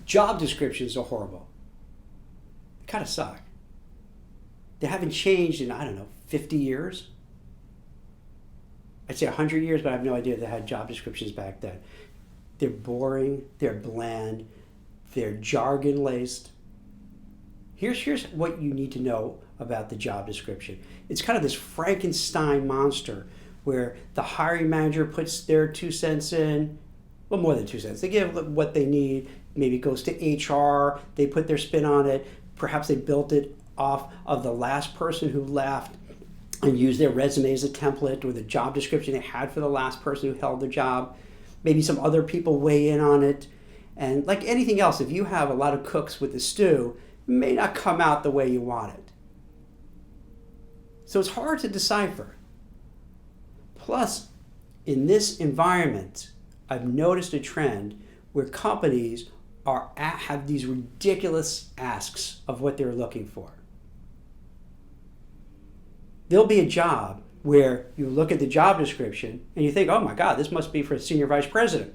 Job descriptions are horrible. They kind of suck. They haven't changed in, 50 years? I'd say 100 years, but I have no idea if they had job descriptions back then. They're boring, they're bland, they're jargon-laced. Here's what you need to know about the job description. It's kind of this Frankenstein monster where the hiring manager puts their 2 cents in, well, more than 2 cents. They give what they need. Maybe it goes to HR, they put their spin on it. Perhaps they built it off of the last person who left and used their resume as a template or the job description they had for the last person who held the job. Maybe some other people weigh in on it. And like anything else, if you have a lot of cooks with the stew, it may not come out the way you want it. So it's hard to decipher. Plus, in this environment, I've noticed a trend where companies have these ridiculous asks of what they're looking for. There'll be a job where you look at the job description and you think, oh my God, this must be for a senior vice president.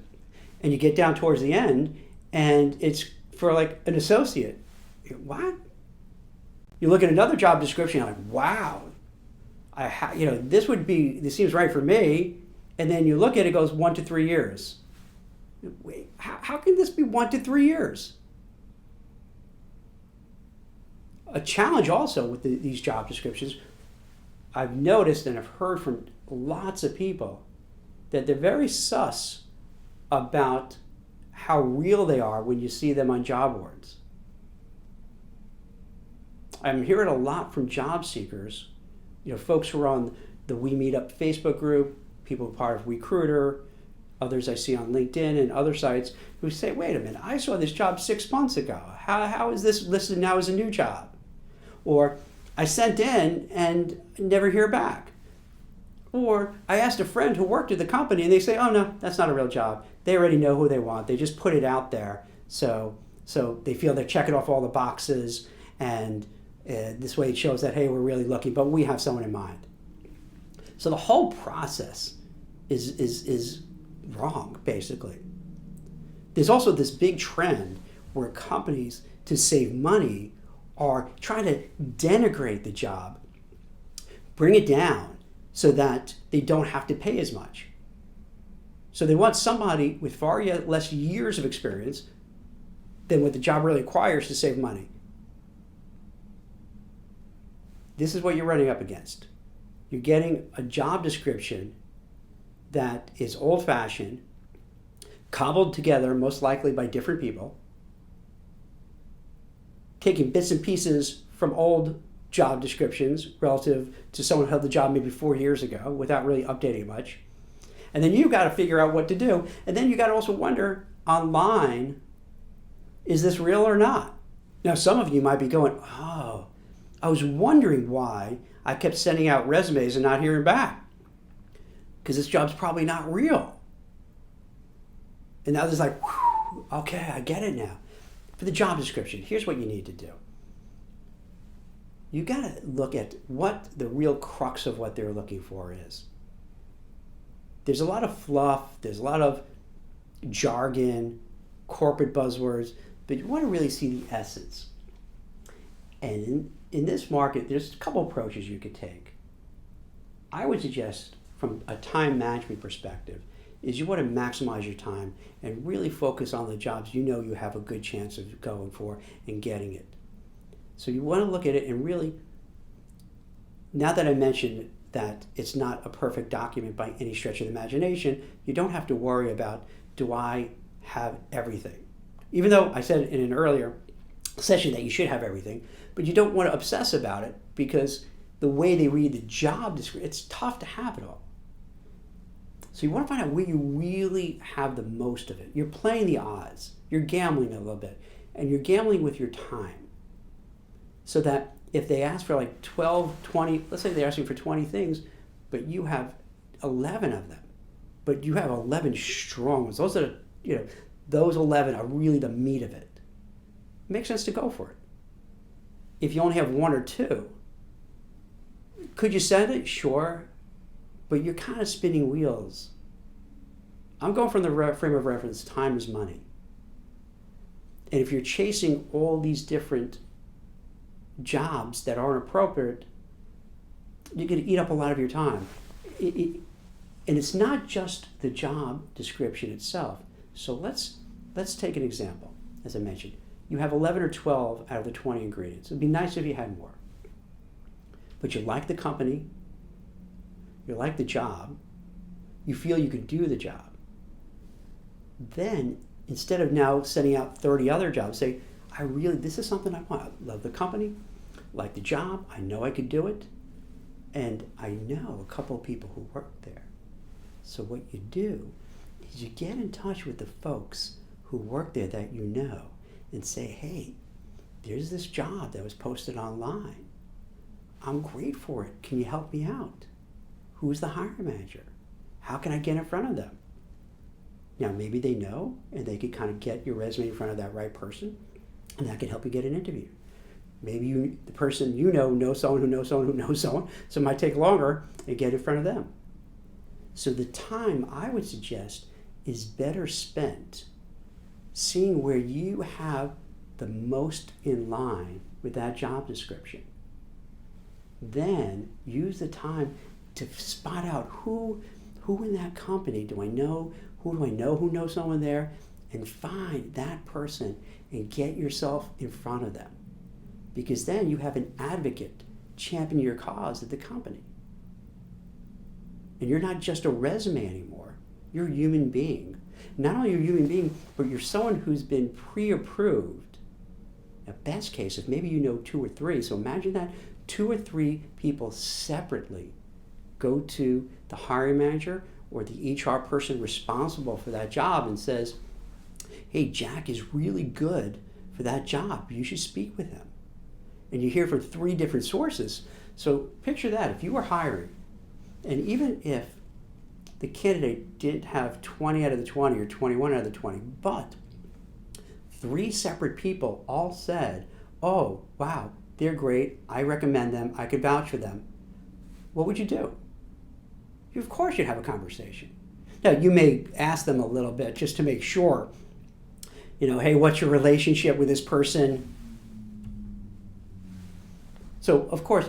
And you get down towards the end and it's for like an associate. What? You look at another job description, you're like, wow, this seems right for me. And then you look at it, it goes 1 to 3 years. Wait, how can this be 1 to 3 years? A challenge also with these job descriptions, I've noticed and I've heard from lots of people that they're very sus about how real they are when you see them on job boards. I'm hearing a lot from job seekers, folks who are on the We Meet Up Facebook group, people who are part of Recruiter, others I see on LinkedIn and other sites who say, wait a minute, I saw this job 6 months ago. How is this listed now as a new job? Or I sent in and never hear back. Or I asked a friend who worked at the company and they say, oh no, that's not a real job. They already know who they want. They just put it out there. So they feel they're checking off all the boxes and this way it shows that, hey, we're really looking, but we have someone in mind. So the whole process is wrong, basically. There's also this big trend where companies, to save money, are trying to denigrate the job, bring it down so that they don't have to pay as much. So they want somebody with far less years of experience than what the job really requires to save money. This is what you're running up against. You're getting a job description that is old-fashioned, cobbled together most likely by different people, taking bits and pieces from old job descriptions relative to someone who held the job maybe 4 years ago without really updating much. And then you've got to figure out what to do. And then you got to also wonder online, is this real or not? Now, some of you might be going, oh, I was wondering why I kept sending out resumes and not hearing back. Because this job's probably not real. And now there's like, whew, okay, I get it now. For the job description, here's what you need to do. You got to look at what the real crux of what they're looking for is. There's a lot of fluff, there's a lot of jargon, corporate buzzwords, but you want to really see the essence. And in this market, there's a couple approaches you could take. I would suggest, from a time management perspective, is you want to maximize your time and really focus on the jobs you know you have a good chance of going for and getting it. So you want to look at it and really, now that I mentioned that it's not a perfect document by any stretch of the imagination, you don't have to worry about, do I have everything? Even though I said in an earlier session that you should have everything, but you don't want to obsess about it because the way they read the job description, it's tough to have it all. So you want to find out where you really have the most of it. You're playing the odds. You're gambling a little bit. And you're gambling with your time. So that if they ask for like 12, 20, let's say they're asking for 20 things, but you have 11 of them. But you have 11 strong ones. Those 11 are really the meat of it. It makes sense to go for it. If you only have 1 or 2, could you send it? Sure. But you're kind of spinning wheels. I'm going from the frame of reference, time is money. And if you're chasing all these different jobs that aren't appropriate, you're going to eat up a lot of your time. And it's not just the job description itself. So let's take an example. As I mentioned, you have 11 or 12 out of the 20 ingredients. It'd be nice if you had more. But you like the company, you like the job, you feel you could do the job. Then, instead of now sending out 30 other jobs, say, this is something I want. I love the company, like the job, I know I could do it, and I know a couple of people who work there. So what you do is you get in touch with the folks who work there that you know and say, hey, there's this job that was posted online. I'm great for it. Can you help me out? Who's the hiring manager? How can I get in front of them? Now, maybe they know, and they could kind of get your resume in front of that right person, and that can help you get an interview. Maybe the person you know knows someone who knows someone who knows someone, so it might take longer and get in front of them. So the time I would suggest is better spent seeing where you have the most in line with that job description. Then use the time to spot out who in that company do I know, who knows someone there, and find that person and get yourself in front of them. Because then you have an advocate championing your cause at the company. And you're not just a resume anymore. You're a human being. Not only are you a human being, but you're someone who's been pre-approved. At best case, if maybe you know 2 or 3, so imagine that 2 or 3 people separately go to the hiring manager or the HR person responsible for that job and says, hey, Jack is really good for that job. You should speak with him. And you hear from 3 different sources. So picture that. If you were hiring, and even if the candidate didn't have 20 out of the 20 or 21 out of the 20, but 3 separate people all said, oh, wow, they're great. I recommend them. I could vouch for them. What would you do? Of course you'd have a conversation. Now, you may ask them a little bit just to make sure, hey, what's your relationship with this person? So, of course,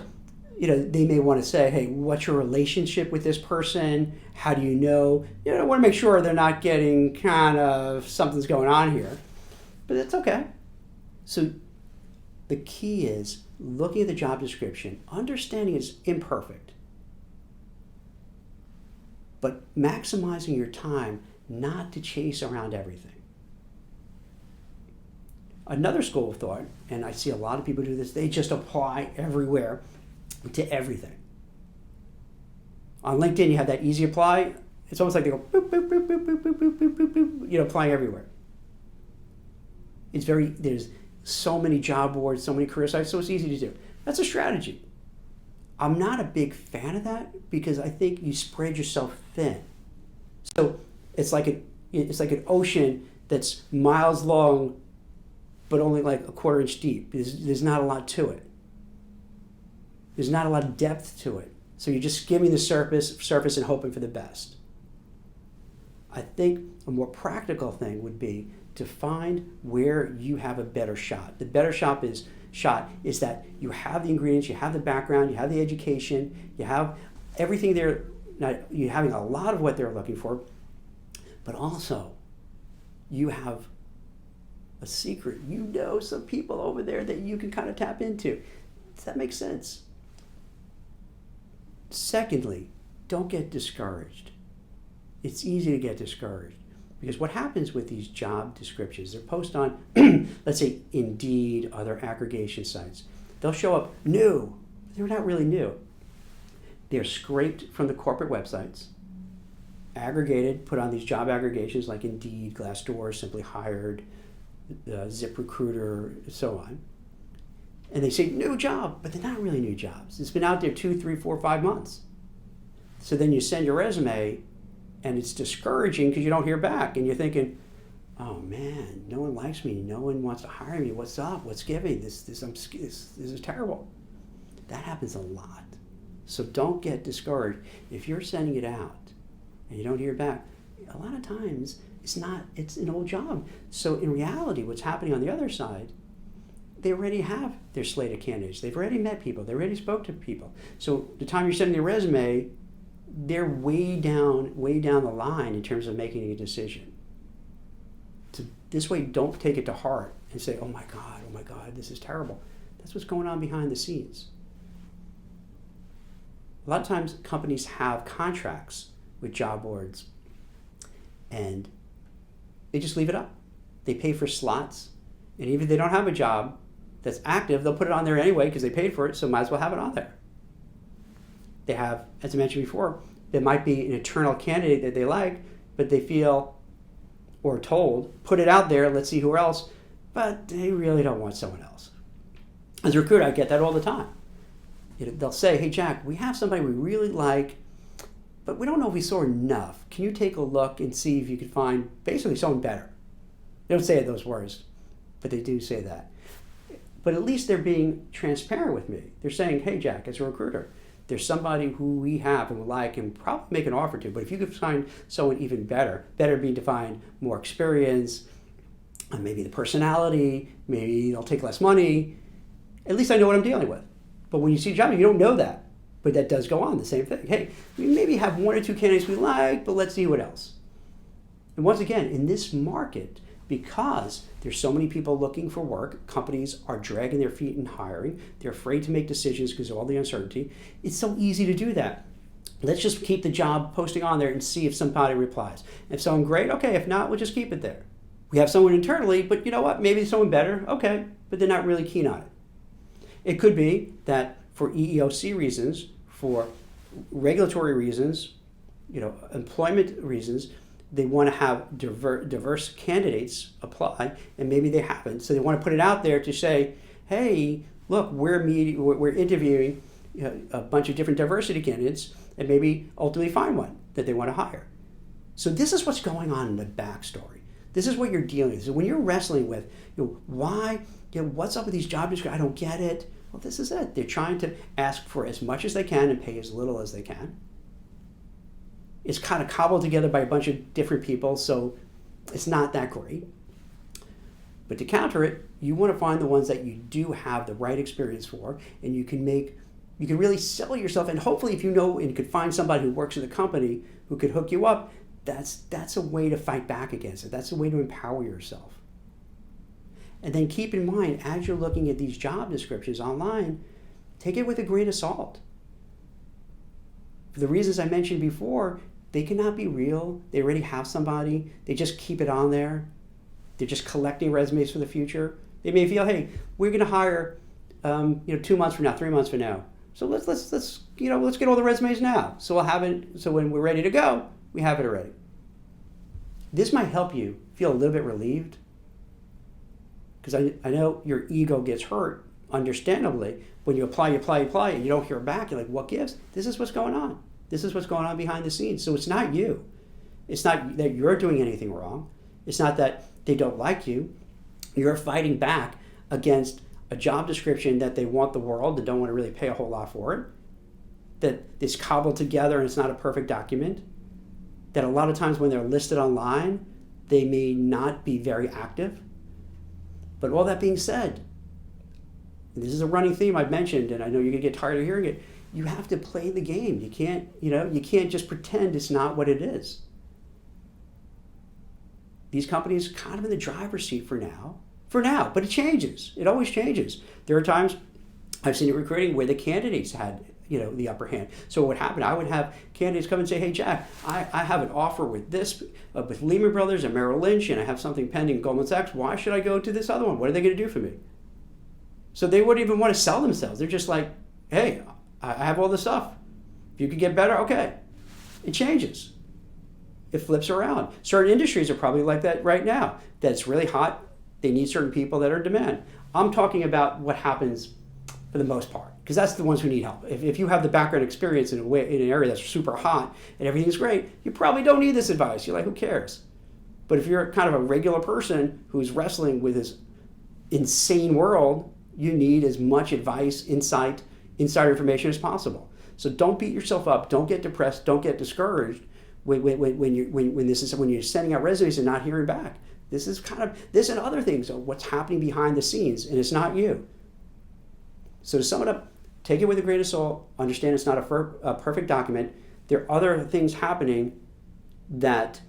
they may want to say, hey, what's your relationship with this person? How do you know? I want to make sure they're not getting kind of something's going on here. But that's okay. So the key is looking at the job description, understanding it's imperfect, but maximizing your time not to chase around everything. Another school of thought, and I see a lot of people do this, they just apply everywhere to everything. On LinkedIn, you have that easy apply. It's almost like they go boop, boop, boop, boop, boop, boop, boop, boop, boop, boop, applying everywhere. There's so many job boards, so many career sites, so it's easy to do. That's a strategy. I'm not a big fan of that because I think you spread yourself thin. So it's like an ocean that's miles long, but only like a quarter-inch deep. There's not a lot to it. There's not a lot of depth to it. So you're just skimming the surface and hoping for the best. I think a more practical thing would be to find where you have a better shot. The better shot is that you have the ingredients, you have the background, you have the education, you have everything there. Now, you're having a lot of what they're looking for, but also you have a secret. You know some people over there that you can kind of tap into. Does that make sense? Secondly, don't get discouraged. It's easy to get discouraged because what happens with these job descriptions, they're posted on, let's say, Indeed, other aggregation sites. They'll show up new. They're not really new. They're scraped from the corporate websites, aggregated, put on these job aggregations like Indeed, Glassdoor, Simply Hired, ZipRecruiter, and so on. And they say new job, but they're not really new jobs. It's been out there 2, 3, 4, 5 months. So then you send your resume and it's discouraging because you don't hear back and you're thinking, oh man, no one likes me. No one wants to hire me. What's up? What's giving? This is terrible. That happens a lot. So don't get discouraged. If you're sending it out and you don't hear back, a lot of times it's an old job. So in reality, what's happening on the other side, they already have their slate of candidates. They've already met people. They already spoke to people. So the time you're sending your resume, they're way down the line in terms of making a decision. So this way, don't take it to heart and say, oh my God, this is terrible. That's what's going on behind the scenes. A lot of times companies have contracts with job boards and they just leave it up. They pay for slots, and even if they don't have a job that's active, they'll put it on there anyway because they paid for it, so might as well have it on there. They have, as I mentioned before, there might be an internal candidate that they like, but they feel or told, put it out there, let's see who else, but they really don't want someone else. As a recruiter, I get that all the time. They'll say, hey Jack, we have somebody we really like, but we don't know if we saw enough. Can you take a look and see if you could find basically someone better? They don't say those words, but they do say that. But at least they're being transparent with me. They're saying, hey Jack, as a recruiter, there's somebody who we have and would like and probably make an offer to, but if you could find someone even better being defined, more experience, maybe the personality, maybe they'll take less money, at least I know what I'm dealing with. But when you see a job, you don't know that. But that does go on, the same thing. Hey, we maybe have one or two candidates we like, but let's see what else. And once again, in this market, because there's so many people looking for work, companies are dragging their feet in hiring, they're afraid to make decisions because of all the uncertainty, it's so easy to do that. Let's just keep the job posting on there and see if somebody replies. If someone great, okay, if not, we'll just keep it there. We have someone internally, but you know what, maybe someone better, okay, but they're not really keen on it. It could be that for EEOC reasons, for regulatory reasons, employment reasons, they want to have diverse candidates apply, and maybe they haven't. So they want to put it out there to say, hey, look, we're interviewing a bunch of different diversity candidates, and maybe ultimately find one that they want to hire. So this is what's going on in the backstory. This is what you're dealing with. So when you're wrestling with, why, what's up with these job descriptions? I don't get it. Well, this is it. They're trying to ask for as much as they can and pay as little as they can. It's kind of cobbled together by a bunch of different people, so it's not that great. But to counter it, you want to find the ones that you do have the right experience for, and you can really sell yourself, and hopefully if you know and could find somebody who works in the company who could hook you up, that's a way to fight back against it. That's a way to empower yourself. And then keep in mind, as you're looking at these job descriptions online, take it with a grain of salt. For the reasons I mentioned before, they cannot be real. They already have somebody. They just keep it on there. They're just collecting resumes for the future. They may feel, hey, we're going to hire, 2 months from now, 3 months from now. So let's get all the resumes now. So we'll have it. So when we're ready to go, we have it already. This might help you feel a little bit relieved, because I know your ego gets hurt, understandably, when you apply, and you don't hear back. You're like, what gives? This is what's going on. This is what's going on behind the scenes. So it's not you. It's not that you're doing anything wrong. It's not that they don't like you. You're fighting back against a job description that they want the world, that don't want to really pay a whole lot for it, that is cobbled together and it's not a perfect document, that a lot of times when they're listed online, they may not be very active. But all that being said, and this is a running theme I've mentioned, and I know you're going to get tired of hearing it, you have to play the game. You can't just pretend it's not what it is. These companies are kind of in the driver's seat for now, but it changes. It always changes. There are times I've seen it recruiting where the candidates had the upper hand. So what would happen, I would have candidates come and say, hey Jack, I have an offer with this, with Lehman Brothers and Merrill Lynch, and I have something pending at Goldman Sachs. Why should I go to this other one? What are they going to do for me? So they wouldn't even want to sell themselves. They're just like, hey, I have all this stuff. If you could get better, okay. It changes. It flips around. Certain industries are probably like that right now. That's really hot. They need certain people that are in demand. I'm talking about what happens for the most part, because that's the ones who need help. If you have the background experience in an area that's super hot and everything's great, you probably don't need this advice. You're like, who cares? But if you're kind of a regular person who's wrestling with this insane world, you need as much advice, insider information as possible. So don't beat yourself up. Don't get depressed. Don't get discouraged when you're sending out resumes and not hearing back. This is kind of this and other things are what's happening behind the scenes, and it's not you. So to sum it up, take it with a grain of salt. Understand it's not a perfect document. There are other things happening that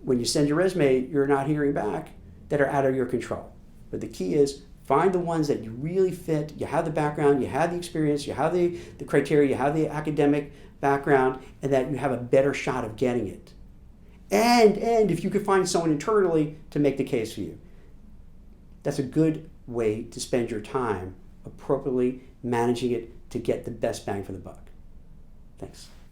when you send your resume, you're not hearing back that are out of your control. But the key is find the ones that you really fit. You have the background, you have the experience, you have the criteria, you have the academic background, and that you have a better shot of getting it. And if you could find someone internally to make the case for you. That's a good way to spend your time appropriately managing it to get the best bang for the buck. Thanks.